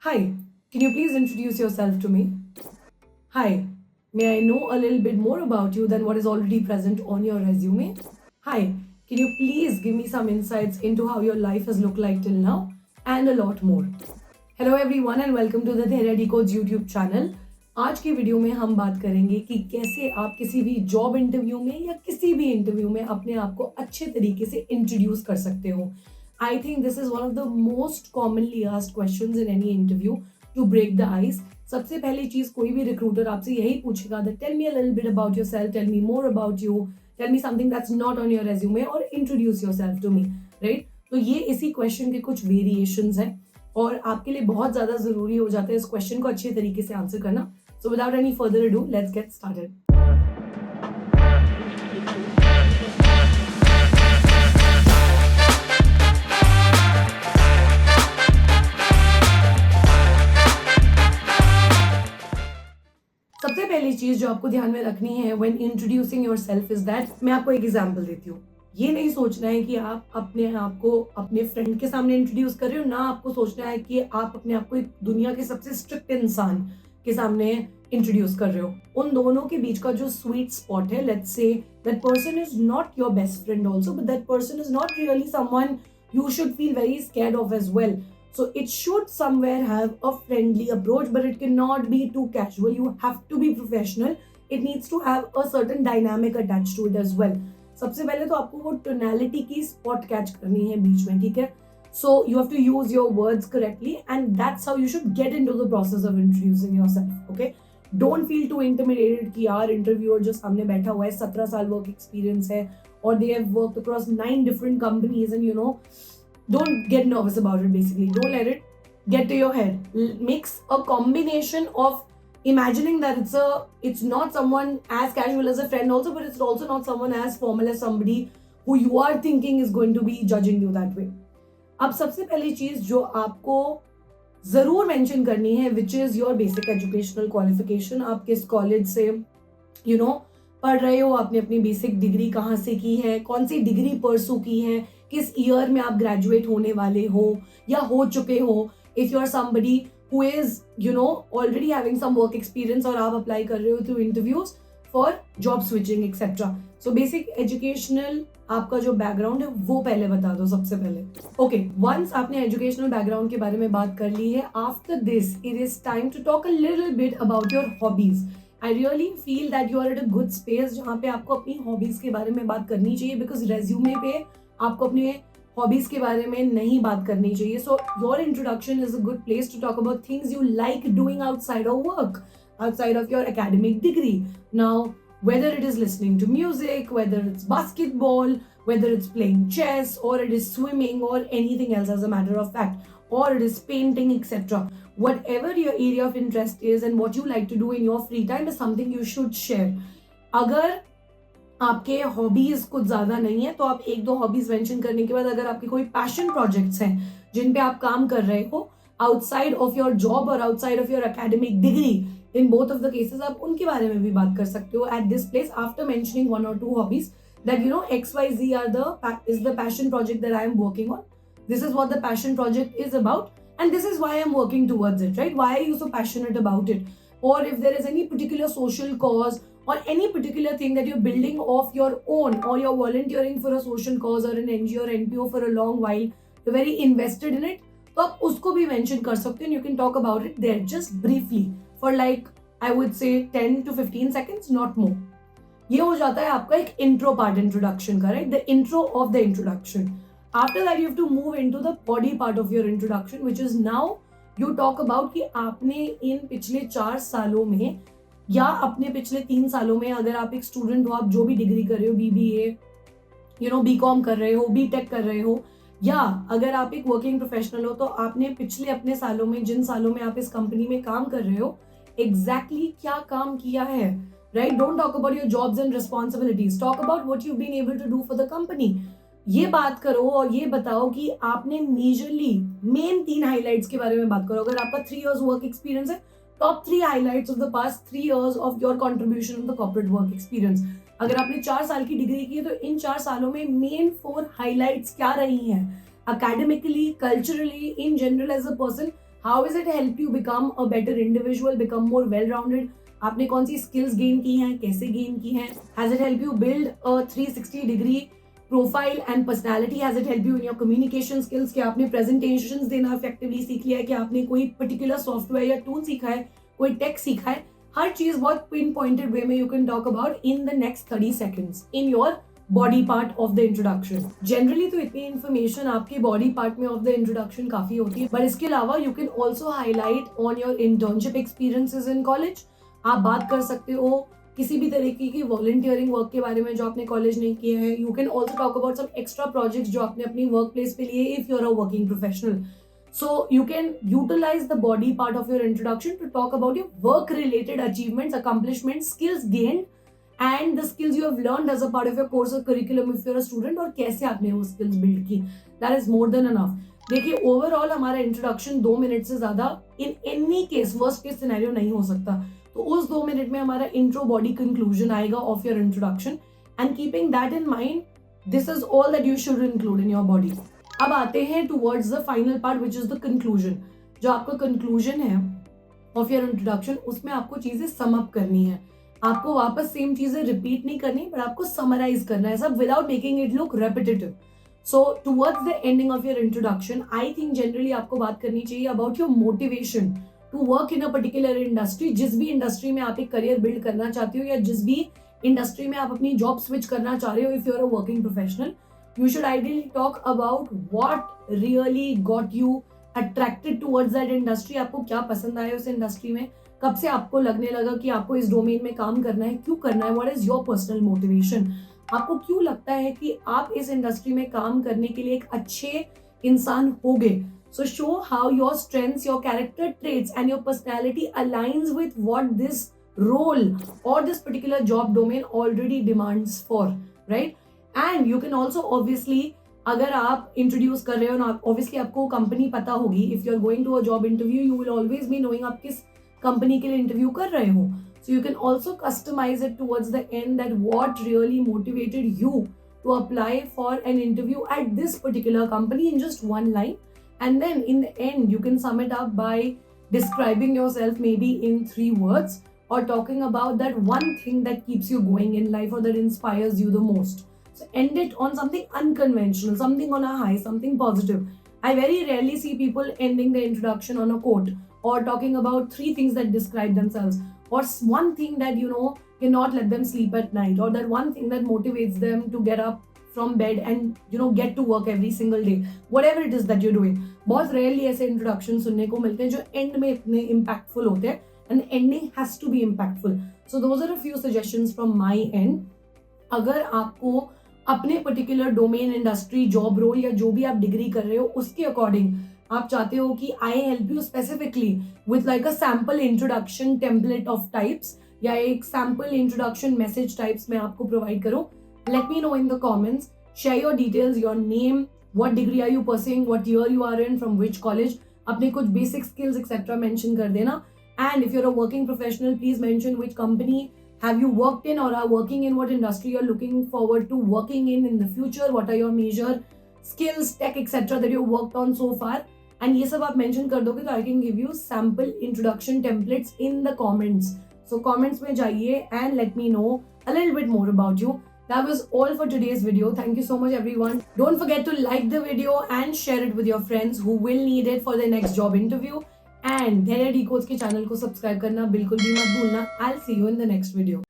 Hi, can you please introduce yourself to me? Hi, may I know a little bit more about you than what is already present on your resume? Hi, can you please give me some insights into how your life has looked like till now and a lot more? Hello everyone and welcome to the Thera Decodes YouTube channel. आज की video में हम बात करेंगे कि कैसे आप किसी भी जॉब इंटरव्यू में या किसी भी इंटरव्यू में अपने आप को अच्छे तरीके से इंट्रोड्यूस कर सकते हो. I think this is one of the most commonly asked questions in any interview to break the ice. सबसे पहली चीज कोई भी रिक्रूटर आपसे यही पूछेगा that tell me a little bit about yourself, tell me more about you, tell me something that's not on your resume और introduce yourself to me, right? तो ये इसी क्वेश्चन के कुछ वेरिएशंस हैं और आपके लिए बहुत ज्यादा जरूरी हो जाता है इस क्वेश्चन को अच्छे तरीके से आंसर करना. So without any further ado let's get started. सबसे पहली चीज जो आपको ध्यान में रखनी है when introducing yourself is that, मैं आपको एक एग्जांपल देती हूँ. ये नहीं सोचना है कि आप अपने आप को अपने फ्रेंड के सामने इंट्रोड्यूस कर रहे हो, ना आपको सोचना है कि आप अपने आप को एक दुनिया के सबसे स्ट्रिक्ट इंसान के सामने इंट्रोड्यूस कर रहे हो. उन दोनों के बीच का जो स्वीट स्पॉट है, let's say that person is not your best friend also, but that person is not really someone you should feel very scared of as well. So it should somewhere have a friendly approach, but it cannot be too casual. You have to be professional. It needs to have a certain dynamic attached to it as well. सबसे पहले तो आपको वो tonality की spot catch करनी है बीच में, ठीक है? So you have to use your words correctly, and that's how you should get into the process of introducing yourself. Okay? Don't feel too intimidated कि यार इंटरव्यूअर जो सामने बैठा हुआ है 17 साल वर्क एक्सपीरियंस है or they have worked across 9 different companies, and don't get nervous about it. Basically, don't let it get to your head. Mix a combination of imagining that it's not someone as casual as a friend also, but it's also not someone as formal as somebody who you are thinking is going to be judging you that way. अब सबसे पहली चीज जो आपको जरूर mention करनी है which is your basic educational qualification. आप किस कॉलेज से पढ़ रहे हो, आपने अपनी बेसिक डिग्री कहाँ से की है, कौन सी डिग्री परसू की है, किस ईयर में आप ग्रेजुएट होने वाले हो या हो चुके हो. If you are somebody who is already having some work experience और आप अप्लाई कर रहे हो through interviews for job switching etcetera. So basic educational आपका जो बैकग्राउंड है वो पहले बता दो सबसे पहले. ओके, वंस आपने एजुकेशनल बैकग्राउंड के बारे में बात कर ली है, after this it is time to talk a little bit about your hobbies. I really feel that you are at a good space जहाँ पे आपको अपनी हॉबीज के बारे में बात करनी चाहिए, बिकॉज रेज्यूमे पे आपको अपने हॉबीज के बारे में नहीं बात करनी चाहिए. So your introduction is a good place to talk about things you like doing outside of work, outside of your academic degree. Now, whether it is listening to music, whether it's basketball, whether it's playing chess, or it is swimming, or anything else as a matter of fact, or it is painting, etc. Whatever your area of interest is and what you like to do in your free time is something you should share. अगर आपके hobbies कुछ ज्यादा नहीं है तो आप एक दो हॉबीज मेंशन करने के बाद अगर आपके कोई पैशन प्रोजेक्ट्स हैं जिन पे आप काम कर रहे हो आउटसाइड ऑफ योर जॉब और outside of your academic degree, in both of the cases आप उनके बारे में भी बात कर सकते हो at this place after mentioning one और two hobbies that XYZ is the passion project that I am working on. This is what the passion project is about, and this is why I am working towards it, right? Why are you so passionate about it? Or if there is any particular social cause or any particular thing that you're building of your own, or you're volunteering for a social cause or an NGO or NPO for a long while, you're very invested in it, तो आप उसको भी mention कर सकते हो. You can talk about it there just briefly for like I would say 10 to 15 seconds, not more. ये हो जाता है आपका एक इंट्रो पार्ट इंट्रोडक्शन का, right? The intro of the introduction. After that you have to move into the body part of your introduction which is now you talk about कि आपने इन पिछले 4 सालों में या अपने पिछले 3 सालों में, अगर आप एक स्टूडेंट हो, आप जो भी डिग्री कर रहे हो, BBA BCom कर रहे हो, BTech कर रहे हो, या अगर आप एक वर्किंग प्रोफेशनल हो तो आपने पिछले अपने सालों में, जिन सालों में आप इस कंपनी में काम कर रहे हो, एग्जैक्टली क्या काम किया है, right? Don't talk about your jobs and responsibilities, talk about what you been able to do for the company. ये बात करो और ये बताओ कि आपने मेजरली मेन 3 हाइलाइट्स के बारे में बात करो. अगर आपका 3 इयर्स वर्क एक्सपीरियंस है, top 3 highlights of the past 3 years of your contribution in the corporate work experience. अगर आपने 4 साल की डिग्री की है तो इन 4 सालों में मेन 4 हाइलाइट्स क्या रही हैं, academically, culturally, in general as a person, how is it help you become a better individual, become more well rounded, आपने कौन सी स्किल्स गेन की हैं, कैसे गेन की हैं, has it help you build a 360 degree profile and personality, has it help you in your communication skills, कि आपने presentations देना इफेक्टिवली सीख लिया है, कि आपने कोई पर्टिकुलर सॉफ्टवेयर या टूल सीखा है, कोई टेक सीखा है, हर चीज बहुत पिन पॉइंटेड वे में you can talk about in the next 30 seconds in your body part of the introduction. Generally तो इतनी इन्फॉर्मेशन आपके बॉडी पार्ट में ऑफ द इंट्रोडक्शन काफी होती है, बट इसके अलावा you can also highlight on your internship experiences in college. आप बात कर सकते हो किसी भी तरीके की वॉलंटियरिंग वर्क के बारे में जो आपने कॉलेज नहीं किया है। You can also talk about some extra projects जो आपने अपनी वर्क प्लेस पे लिए if you are a working professional. So you can utilize the body part of your introduction to talk about your work related achievements, accomplishments, skills gained and the skills you have learned as a part of your course or curriculum if you're a student, और कैसे आपने वो skills build की। That is more than enough। देखिए overall हमारा introduction 2 minute से ज्यादा in any case worst case scenario नहीं हो सकता। तो उस 2 मिनट में हमारा इंट्रो बॉडी कंक्लूजन आएगा of your introduction, and keeping that in mind this is all that you should include in your body. अब आते हैं towards the final part which is the conclusion. जो आपका कंक्लूजन है of your introduction, उसमें आपको चीजें सम अप करनी है, आपको वापस सेम चीजें रिपीट नहीं करनी, बट आपको समराइज करना है सब without making it look repetitive. So towards the ending of your introduction I think generally आपको बात करनी चाहिए about your motivation to work in a particular industry. जिस भी इंडस्ट्री में आप एक करियर बिल्ड करना चाहते हो या जिस भी इंडस्ट्री में आप अपनी जॉब स्विच करना चाह रहे हो, if you are a working professional, you should ideally talk about what really got you attracted towards that industry। आपको क्या पसंद आया उस इंडस्ट्री में, कब से आपको लगने लगा कि आपको इस डोमेन में काम करना है, क्यों करना है, what is your personal motivation, आपको क्यों लगता है कि आप इस इंडस्ट्री में काम करने के लिए एक अच्छे इंसान होगे। So show how your strengths, your character traits and your personality aligns with what this role or this particular job domain already demands for, right? And you can also obviously, अगर आप इंट्रोड्यूस कर रहे हो ना, obviously आपको company पता होगी। If you are going to a job interview you will always be knowing आप किस कंपनी के लिए इंटरव्यू कर रहे हो। So you can also customise it towards the end that what really motivated you to apply for an interview at this particular company in just one line, and then in the end you can sum it up by describing yourself maybe in 3 words or talking about that one thing that keeps you going in life or that inspires you the most. So end it on something unconventional, something on a high, something positive. I very rarely see people ending the introduction on a quote or talking about 3 things that describe themselves, or one thing that cannot let them sleep at night, or that one thing that motivates them to get up from bed and get to work every single day, whatever it is that you're doing। बहुत rarely ऐसे introduction सुनने को मिलते हैं जो end में इतने impactful होते हैं, and the ending has to be impactful। So those are a few suggestions from my end। अगर आपको अपने particular domain, industry, job role या जो भी आप डिग्री कर रहे हो उसके अकॉर्डिंग आप चाहते हो कि I help you specifically with like a sample introduction template of types या एक सैम्पल इंट्रोडक्शन मैसेज टाइप्स मैं आपको प्रोवाइड करूं, let me know in the comments. Share your details, your name, what degree are you pursuing, what year you are in, from which college, अपने कुछ basic skills etcetera mention कर देना। And if you are a working professional please mention which company have you worked in or are working in, what industry you're looking forward to working in the future, what are your major skills, tech etc that you worked on so far, and ये सब आप mention कर दोगे तो I can give you sample introduction templates in the comments। So comments में जाइए and let me know a little bit more about you। That was all for today's video। Thank you so much everyone। Don't forget to like the video and share it with your friends who will need it for their next job interview। And धैर्य डिकोड्स के channel को subscribe करना बिल्कुल भी मत भूलना। I will see you in the next video.